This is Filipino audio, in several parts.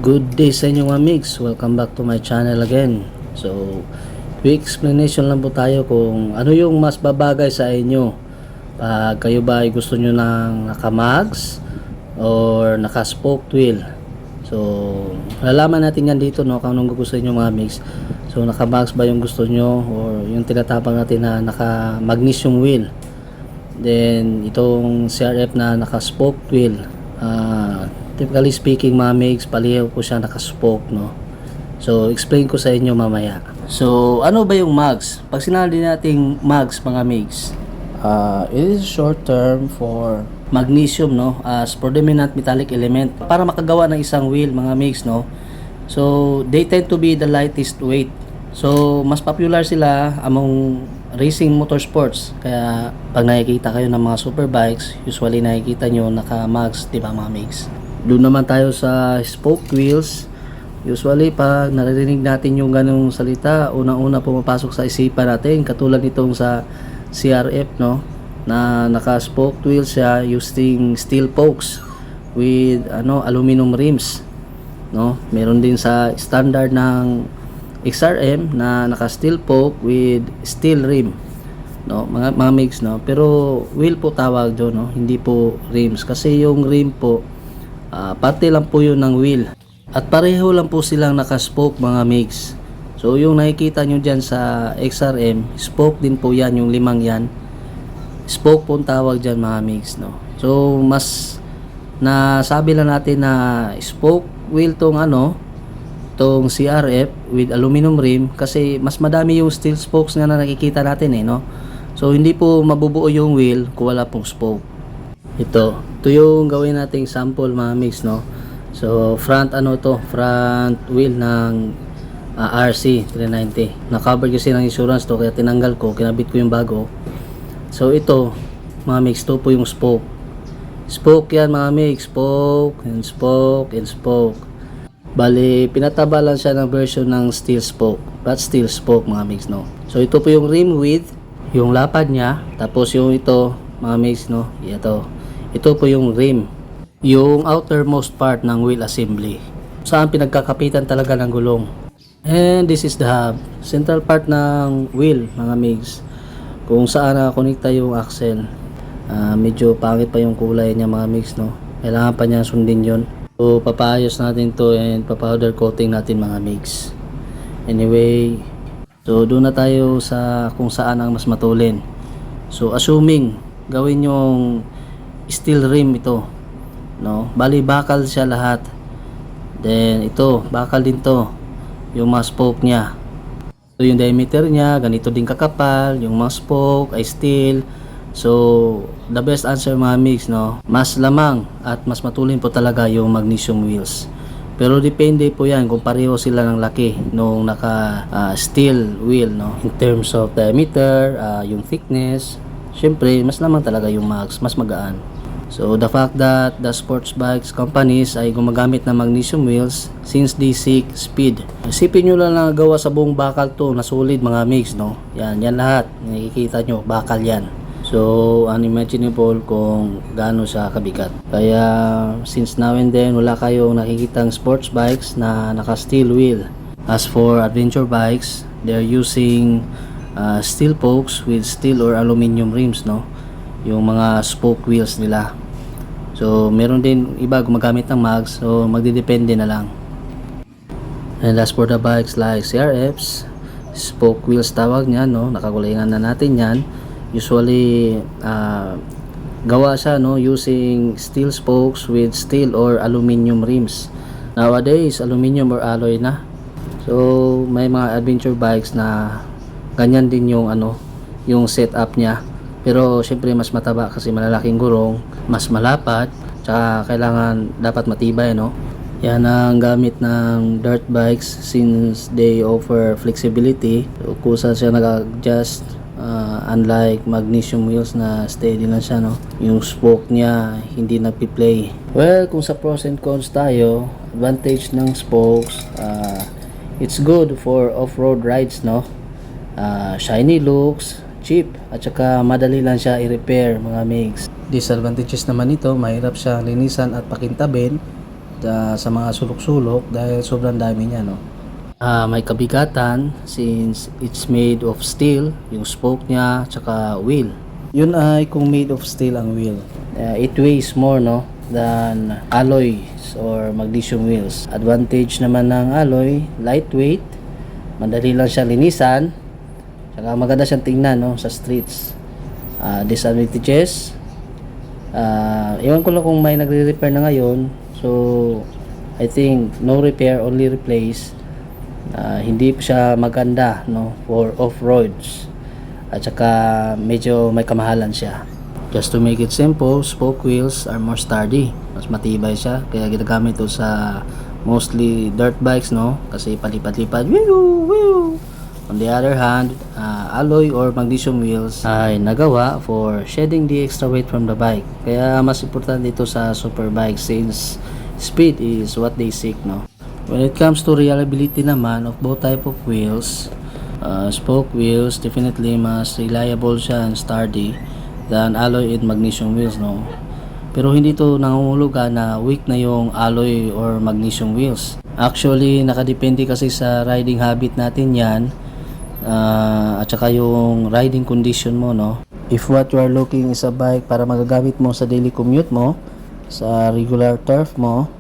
Good day sa inyo mga mix. Welcome back to my channel again. So, quick explanation lang po tayo kung ano yung mas babagay sa inyo. Pag kayo ba ay gusto nyo ng naka-mags or naka-spoke wheel. So, malalaman natin yan dito, no, kung anong gusto nyo mga mix. So, naka-mags ba yung gusto nyo or yung tinatapang natin na naka-magnesium wheel. Then, itong CRF na naka-spoke wheel. Typically speaking mga migs, palihaw po siya naka-spoke, no? So, explain ko sa inyo mamaya. So, ano ba yung mags? Pag sinabi nating mags mga migs, it is short term for magnesium, no? As predominant metallic element. Para makagawa ng isang wheel mga migs, no? So, they tend to be the lightest weight. So, mas popular sila among racing motorsports. Kaya, pag nakikita kayo ng mga superbikes, usually nakikita nyo naka-mags, di ba mga migs? Doon naman tayo sa spoke wheels. Usually pag naririnig natin yung ganung salita, unang-una pumapasok sa isipan natin katulad nitong sa CRF, no, na naka-spoke wheels siya using steel spokes with aluminum rims, no. Meron din sa standard ng XRM na naka-steel spoke with steel rim, no, mga mix, no. Pero wheel po tawag doon, no, hindi po rims kasi yung rim po parte lang po yun ng wheel. At pareho lang po silang naka-spoke mga mix. So yung nakikita nyo dyan sa XRM, spoke din po yan, yung limang yan. Spoke po ang tawag dyan mga mix, no. So mas nasabi lang natin na spoke wheel tong tong CRF with aluminum rim kasi mas madami yung steel spokes nga na nakikita natin, no. So hindi po mabubuo yung wheel kung wala pong spoke. Ito yung gawin nating sample mga mix, no. So front front wheel ng RC 390. Na-cover kasi ng insurance to kaya tinanggal ko, kinabit ko yung bago. So ito mga mix, to po yung spoke. Spoke yan mga mix, spoke and spoke and spoke. Bali pinataba lang siya ng version ng steel spoke, but steel spoke mga mix, no. So ito po yung rim width, yung lapad niya, tapos yung ito mga mix, no, ito po yung rim, yung outermost part ng wheel assembly, saan pinagkakapitan talaga ng gulong. And this is the hub, central part ng wheel mga migs, kung saan nakakonekta yung axle. Medyo pangit pa yung kulay niya mga migs, no. Kailangan pa niya sundin yon. So papaayos natin to and papowder coating natin mga migs. Anyway, so doon na tayo sa kung saan ang mas matulin. So assuming gawin yung steel rim ito, no, bali bakal siya lahat. Then ito bakal din to, yung mga spoke niya. So yung diameter niya ganito din kakapal, yung mga spoke ay steel. So the best answer mga mix, no, mas lamang at mas matulin po talaga yung magnesium wheels. Pero depende po yan kung pareho sila ng laki nung naka steel wheel, no, in terms of diameter, yung thickness. Syempre mas lamang talaga yung mags, mas magaan. So the fact that the sports bikes companies ay gumagamit ng magnesium wheels since they seek speed. Isipin nyo lang na gawa sa buong bakal to na solid mga mix, no. Yan lahat nakikita nyo bakal yan. So unimaginable kung gaano siya kabigat. Kaya since now and then wala kayong nakikitang sports bikes na naka steel wheel. As for adventure bikes, they're using steel spokes with steel or aluminum rims, no, yung mga spoke wheels nila. So meron din iba gumagamit ng mags, so magdidepende na lang. And as for the bikes like CRFs, spoke wheels tawag niya, no, nakakulangan na natin yan. Usually gawa siya, no, using steel spokes with steel or aluminum rims. Nowadays aluminum or alloy na. So may mga adventure bikes na ganyan din yung yung setup niya. Pero syempre mas mataba kasi malalaking gulong, mas malapad, tsaka kailangan dapat matibay, no. Yan ang gamit ng dirt bikes since they offer flexibility. So kusa siya nag-adjust, unlike magnesium wheels na steady lang siya, no. Yung spoke niya hindi nagpi-play. Well, kung sa pros and cons tayo, advantage ng spokes, it's good for off-road rides, no. Shiny looks, cheap, at saka madali lang siya i-repair mga migs. Disadvantages naman ito, mahirap siya linisan at pakintabin. sa mga sulok-sulok dahil sobrang dami niya, no. May kabigatan since it's made of steel, yung spoke niya, tsaka wheel. Yun ay kung made of steel ang wheel. It weighs more, no, than alloys or magnesium wheels. Advantage naman ng alloy, lightweight, madali lang siya linisan, tsaka maganda siyang tingnan, no, sa streets. Disadvantages, ewan ko lang kung may nagre-repair na ngayon, so I think no repair, only replace. Hindi po siya maganda, no, for off-roads, at saka medyo may kamahalan siya. Just to make it simple, spoke wheels are more sturdy, mas matibay siya, kaya ginagamit ito sa mostly dirt bikes, no, kasi palipad-lipad, woo, woo. On the other hand, alloy or magnesium wheels ay nagawa for shedding the extra weight from the bike, kaya mas importante ito sa super bike since speed is what they seek, no. When it comes to reliability naman of both type of wheels, spoke wheels definitely mas reliable siya and sturdy than alloy and magnesium wheels, no. Pero hindi to nangungulugan na weak na yung alloy or magnesium wheels. Actually, nakadepende kasi sa riding habit natin yan, at saka yung riding condition mo, no. If what you are looking is a bike para magagamit mo sa daily commute mo, sa regular turf mo,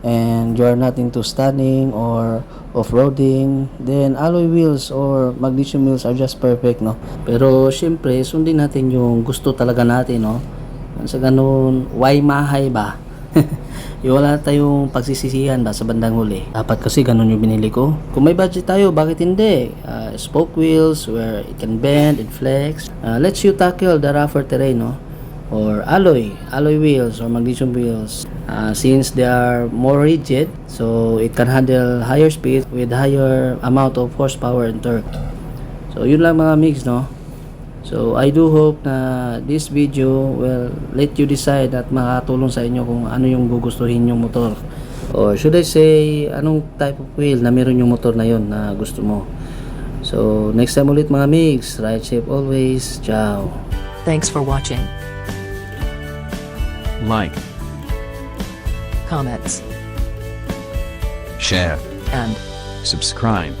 and you are not into stunning or off-roading, then alloy wheels or magnesium wheels are just perfect, no. Pero syempre sundin natin yung gusto talaga natin, no. Sa ganun, why mahay ba? Yung wala tayong pagsisisihan ba sa bandang huli. Dapat kasi ganun yung binili ko. Kung may budget tayo, bakit hindi? Spoke wheels where it can bend and flex, lets you tackle the rougher terrain, no. Or alloy wheels or magnesium wheels, since they are more rigid, so it can handle higher speed with higher amount of horsepower and torque. So yun lang mga mix, no. So I do hope na this video will let you decide at makatulong sa inyo kung ano yung gugustuhin yung motor, or should I say anong type of wheel na meron yung motor na yun na gusto mo. So next time ulit mga mix, ride safe always. Ciao. Thanks for watching. Like, Comments share, and subscribe.